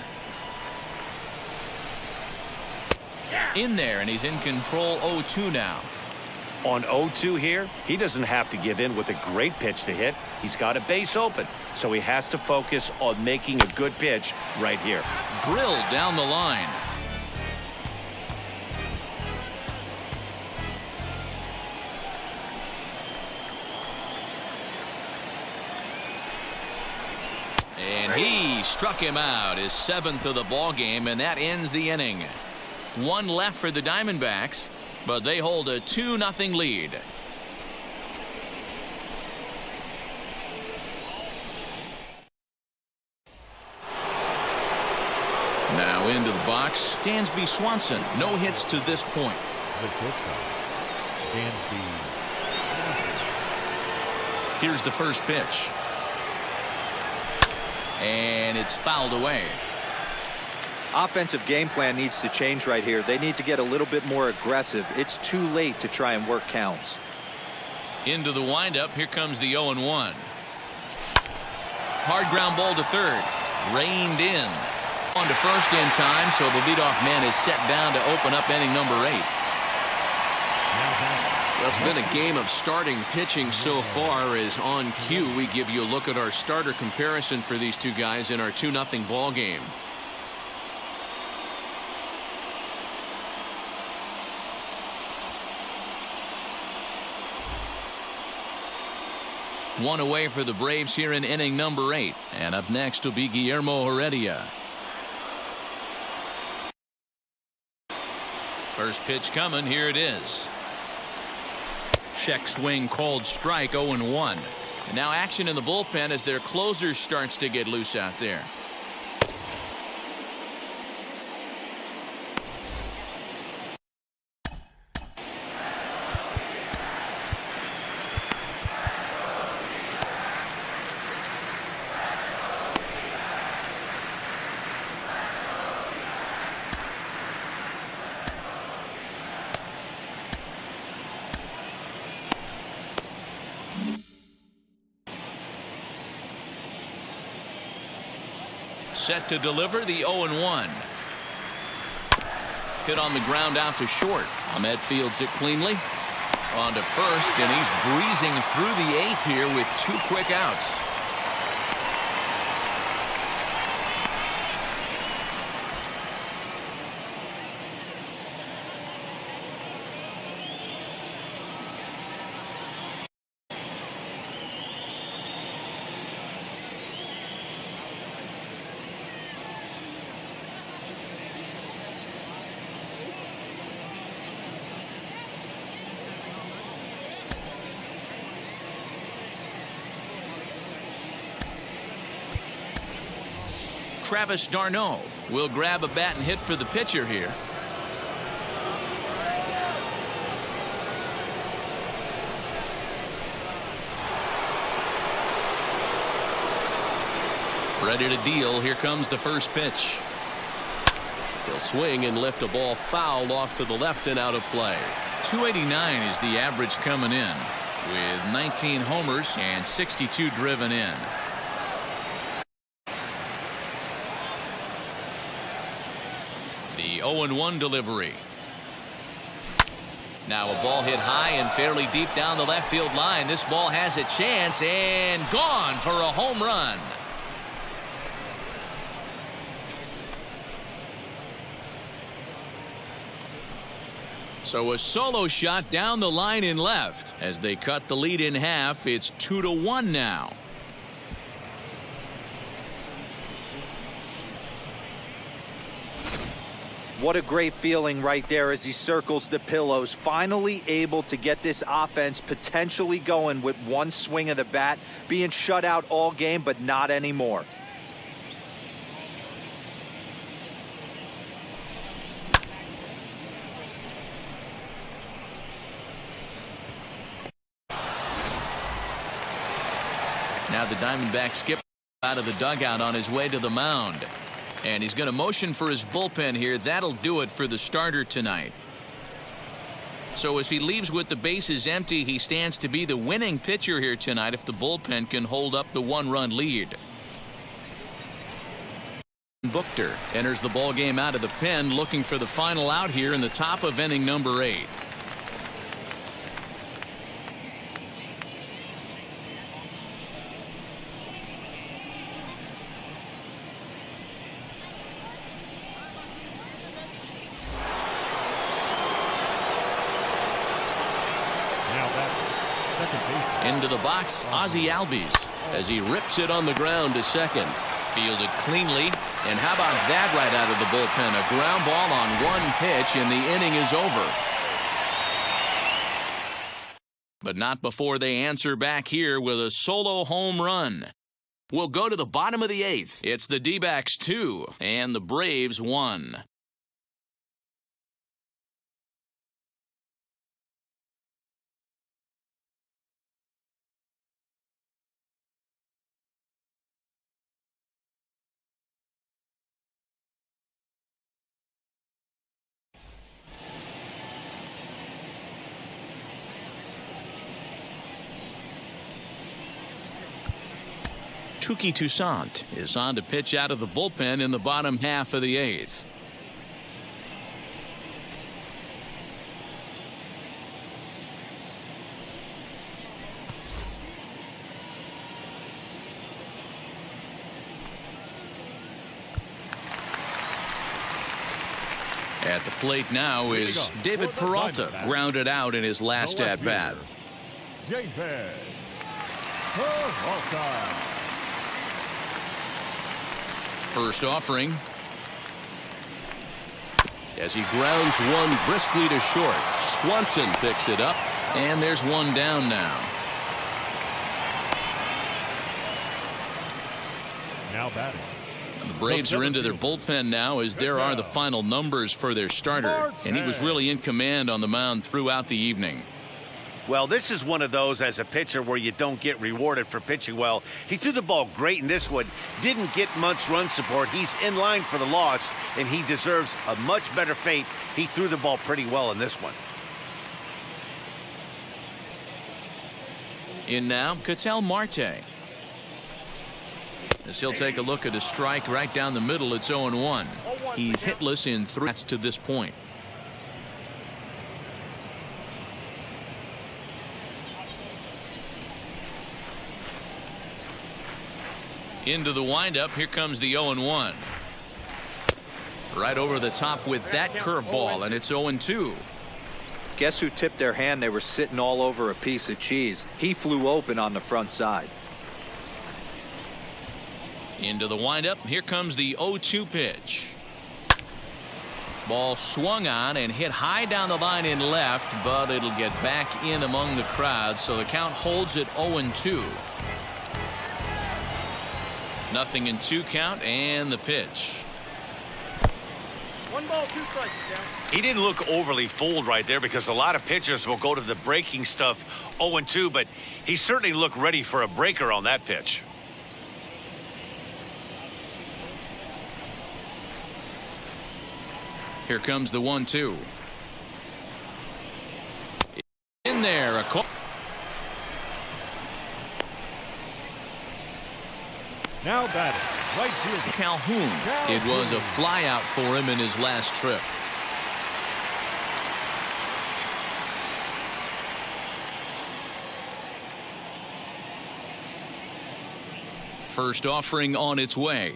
In there, and he's in control. 0-2 now. On 0-2 here, he doesn't have to give in with a great pitch to hit. He's got a base open, so he has to focus on making a good pitch right here. Drilled down the line. And he struck him out, his seventh of the ball game, and that ends the inning. One left for the Diamondbacks, but they hold a 2-0 lead. Now into the box, Dansby Swanson. No hits to this point. The shortstop, Dansby Swanson. Here's the first pitch. And it's fouled away. Offensive game plan needs to change right here. They need to get a little bit more aggressive. It's too late to try and work counts. Into the windup. Here comes the 0-1. Hard ground ball to third. Reined in. On to first in time, so the leadoff man is set down to open up inning number 8. Well, it's been a game of starting pitching so far. As on cue, we give you a look at our starter comparison for these two guys in our 2-0 ball game. One away for the Braves here in inning number 8. And up next will be Guillermo Heredia. First pitch coming. Here it is. Check swing called strike. 0-1. And now action in the bullpen as their closer starts to get loose out there. Set to deliver the 0-1. Hit on the ground out to short. Ahmed fields it cleanly. On to first, and he's breezing through the 8th here with 2 quick outs. Travis d'Arnaud will grab a bat and hit for the pitcher here. Ready to deal. Here comes the first pitch. He'll swing and lift a ball foul off to the left and out of play. 289 is the average coming in, with 19 homers and 62 driven in. The 0-1 delivery. Now a ball hit high and fairly deep down the left field line. This ball has a chance and gone for a home run. So a solo shot down the line in left. As they cut the lead in half, it's 2-1 now. What a great feeling right there as he circles the pillows. Finally able to get this offense potentially going with one swing of the bat. Being shut out all game, but not anymore. Now the Diamondback skip out of the dugout on his way to the mound. And he's going to motion for his bullpen here. That'll do it for the starter tonight. So as he leaves with the bases empty, he stands to be the winning pitcher here tonight if the bullpen can hold up the 1-run lead. Buchter enters the ball game out of the pen, looking for the final out here in the top of inning number 8. Into the box, Ozzie Albies, as he rips it on the ground to second. Fielded cleanly, and how about that right out of the bullpen? A ground ball on one pitch, and the inning is over. But not before they answer back here with a solo home run. We'll go to the bottom of the 8th. It's the D-backs 2, and the Braves 1. Touki Toussaint is on to pitch out of the bullpen in the bottom half of the 8th. At the plate now is David Peralta, grounded out in his last at-bat. David Peralta. First offering. As he grounds one briskly to short. Swanson picks it up, and there's one down now. Now batting. The Braves are into their bullpen now, as there are the final numbers for their starter, and he was really in command on the mound throughout the evening. Well, this is one of those as a pitcher where you don't get rewarded for pitching well. He threw the ball great in this one, didn't get much run support. He's in line for the loss, and he deserves a much better fate. He threw the ball pretty well in this one. In now, Ketel Marte. As he'll take a look at a strike right down the middle, it's 0-1. He's hitless in 3 to this point. Into the windup, here comes the 0-1. Right over the top with that curveball, and it's 0-2. Guess who tipped their hand? They were sitting all over a piece of cheese. He flew open on the front side. Into the windup, here comes the 0-2 pitch. Ball swung on and hit high down the line in left, but it'll get back in among the crowd, so the count holds at 0-2. Nothing in 2 count, and the pitch. 1 ball, 2 strikes. He didn't look overly fooled right there, because a lot of pitchers will go to the breaking stuff 0-2, but he certainly looked ready for a breaker on that pitch. Here comes the 1-2. In there, a call. Now batting, right fielder Calhoun. It was a flyout for him in his last trip. First offering on its way.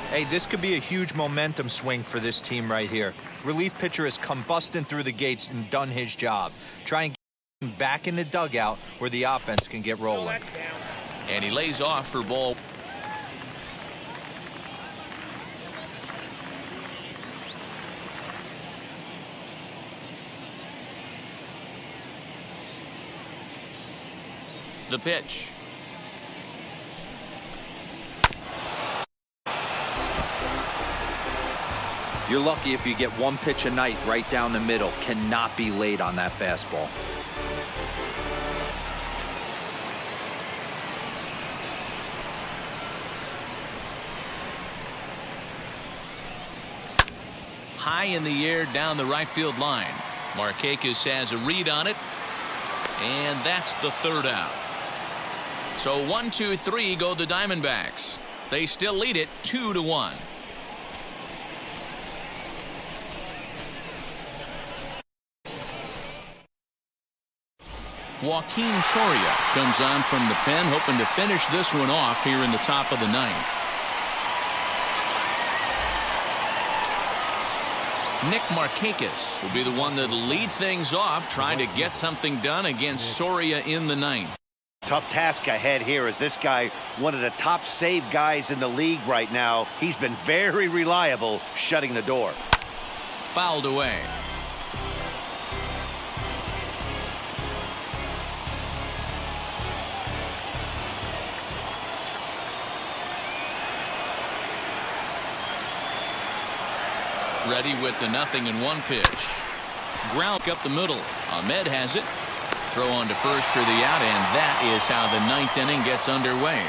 Hey, this could be a huge momentum swing for this team right here. Relief pitcher has come busting through the gates and done his job. Try and get him back in the dugout where the offense can get rolling. And he lays off for ball. The pitch. You're lucky if you get 1 pitch a night right down the middle. Cannot be late on that fastball. High in the air down the right field line. Markakis has a read on it, and that's the 3rd out. So 1, 2, 3 go the Diamondbacks. They still lead it 2-1. Joaquin Soria comes on from the pen, hoping to finish this one off here in the top of the 9th. Nick Markakis will be the one that'll lead things off, trying to get something done against Soria in the 9th. Tough task ahead here, as this guy, one of the top save guys in the league right now. He's been very reliable shutting the door. Fouled away. Ready with the 0-1 pitch. Ground up the middle. Ahmed has it. Throw on to first for the out, and that is how the 9th inning gets underway.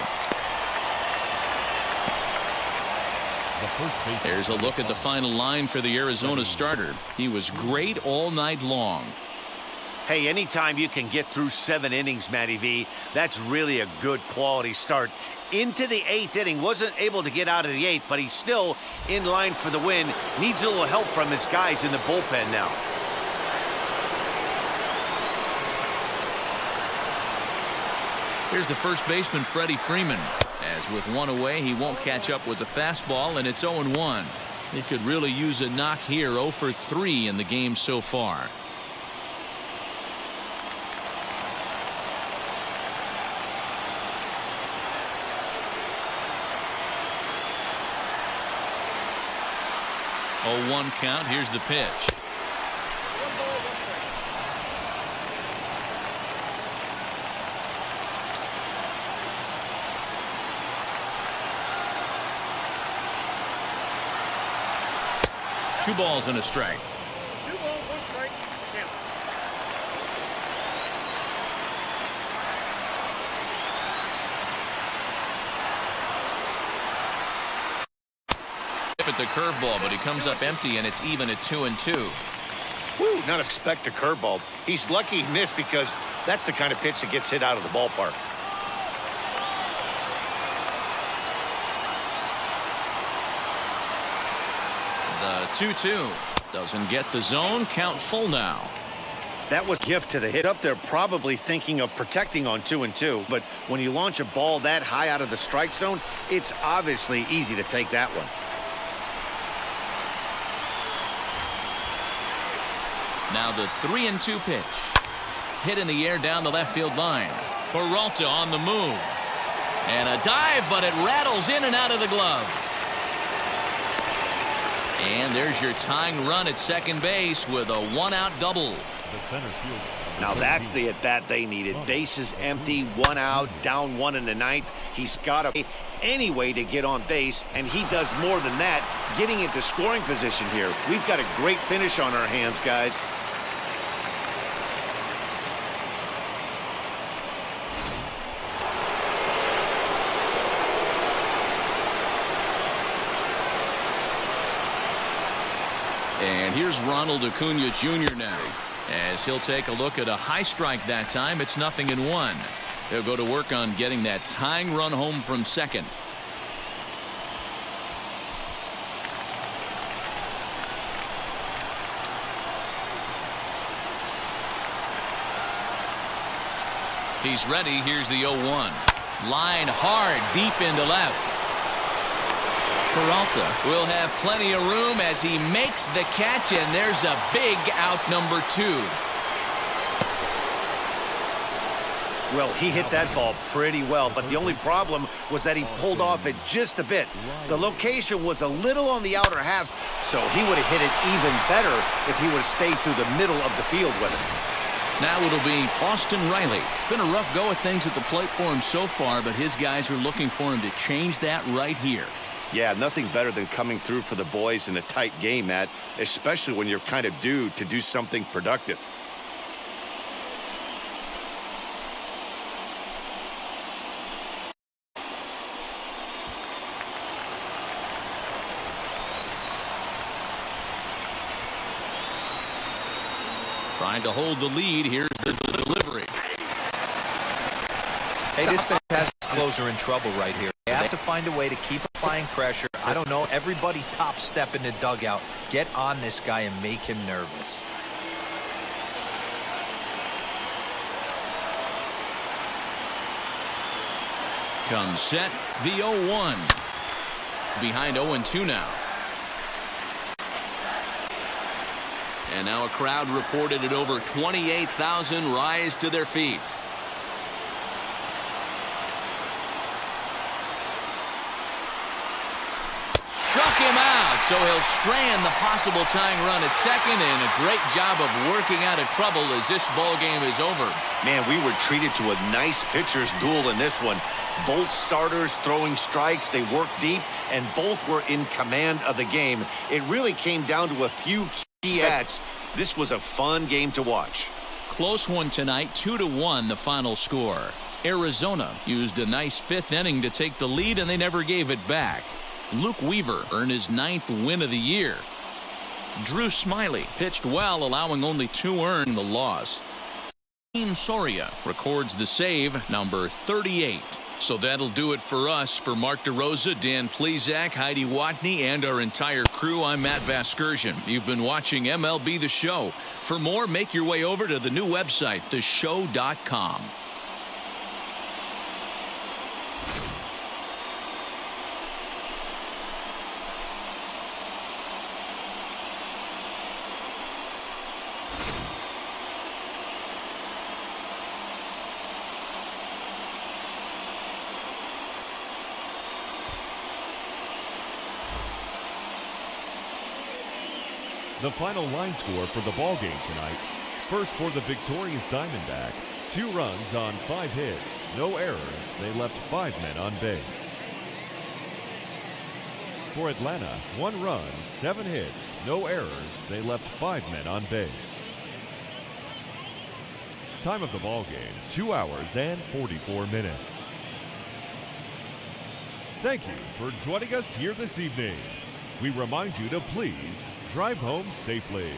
There's a look at the final line for the Arizona starter. He was great all night long. Hey, anytime you can get through 7 innings, Matty V, that's really a good quality start. Into the 8th inning, wasn't able to get out of the 8th, but he's still in line for the win. Needs a little help from his guys in the bullpen now. Here's the first baseman, Freddie Freeman. As with 1 away, he won't catch up with the fastball, and it's 0-1. He could really use a knock here. 0 for 3 in the game so far. Oh, 1 count. Here's the pitch. 2 balls and a strike. 2 balls, 1 strike. Count. At the curveball, but he comes up empty, and it's even at 2-2. Woo, not expect a curveball. He's lucky he missed because that's the kind of pitch that gets hit out of the ballpark. The 2-2 doesn't get the zone. Count full now. That was a gift to the hit up there, probably thinking of protecting on 2-2. But when you launch a ball that high out of the strike zone, it's obviously easy to take that one. Now the 3-2 pitch. Hit in the air down the left field line. Peralta on the move. And a dive, but it rattles in and out of the glove. And there's your tying run at second base with a 1-out double. The center fielder. Now that's the at-bat they needed. Bases empty, 1 out, down 1 in the ninth. He's got to any way to get on base, and he does more than that, getting into scoring position here. We've got a great finish on our hands, guys. And here's Ronald Acuna Jr. now, as he'll take a look at a high strike that time. It's 0-1. They'll go to work on getting that tying run home from second. He's ready. Here's the 0-1. Line hard deep into left. Peralta will have plenty of room as he makes the catch, and there's a big out number 2. Well, he hit that ball pretty well, but the only problem was that he pulled off it just a bit. The location was a little on the outer half, so he would have hit it even better if he would have stayed through the middle of the field with it. Now it'll be Austin Riley. It's been a rough go of things at the plate for him so far, but his guys are looking for him to change that right here. Yeah, nothing better than coming through for the boys in a tight game, Matt, especially when you're kind of due to do something productive. Trying to hold the lead. Here's the delivery. Hey, this fantastic closer in trouble right here. They have to find a way to keep applying pressure. I don't know. Everybody top step in the dugout. Get on this guy and make him nervous. Comes set. The 0-1. Behind 0-2 now. And now a crowd reported at over 28,000 rise to their feet. Struck him out, so he'll strand the possible tying run at second, and a great job of working out of trouble as this ball game is over. Man, we were treated to a nice pitcher's duel in this one. Both starters throwing strikes, they worked deep, and both were in command of the game. It really came down to a few key at-bats. This was a fun game to watch. Close one tonight, 2-1 the final score. Arizona used a nice 5th inning to take the lead, and they never gave it back. Luke Weaver earned his 9th win of the year. Drew Smiley pitched well, allowing only 2 earned the loss. Team Soria records the save, number 38. So that'll do it for us. For Mark DeRosa, Dan Plezak, Heidi Watney, and our entire crew, I'm Matt Vasgersian. You've been watching MLB The Show. For more, make your way over to the new website, theshow.com. The final line score for the ball game tonight. First for the victorious Diamondbacks. 2 runs on 5 hits. No errors. They left 5 men on base. For Atlanta, 1 run, 7 hits, no errors. They left 5 men on base. Time of the ball game, 2 hours and 44 minutes. Thank you for joining us here this evening. We remind you to please drive home safely.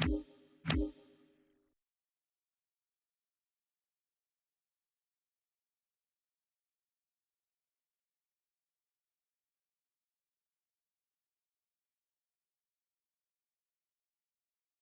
You